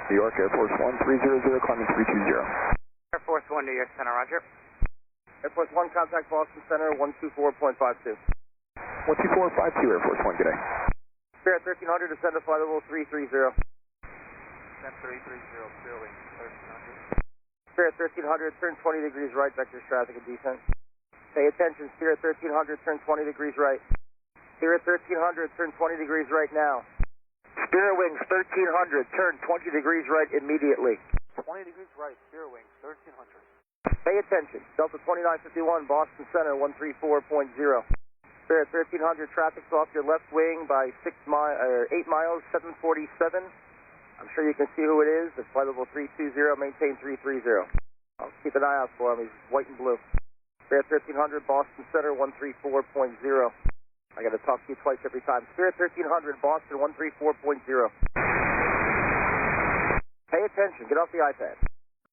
New York, Air Force 1, 300, climbing 320. Air Force 1, New York Center, roger. Air Force 1, contact Boston Center, 124.52. 12452, Air Force 1, good day. Spirit 1300, descend to flight level 330. Descend 330, clear wing 1300. Spirit 1300, turn 20 degrees right, vectors traffic and descent. Pay attention, Spirit 1300, turn 20 degrees right. Spirit 1300, turn 20 degrees right now. Spirit wings 1300, turn 20 degrees right immediately. 20 degrees right, Spirit wings 1300. Pay attention, Delta 2951, Boston Center, 134.0. Spirit 1300, traffic's off your left wing by 8 miles, 747. I'm sure you can see who it is. It's flight level 320, maintain 330. I'll keep an eye out for him. He's white and blue. Spirit 1300, Boston Center, 134.0. I got to talk to you twice every time. Spirit 1300, Boston, 134.0. Pay attention. Get off the iPad.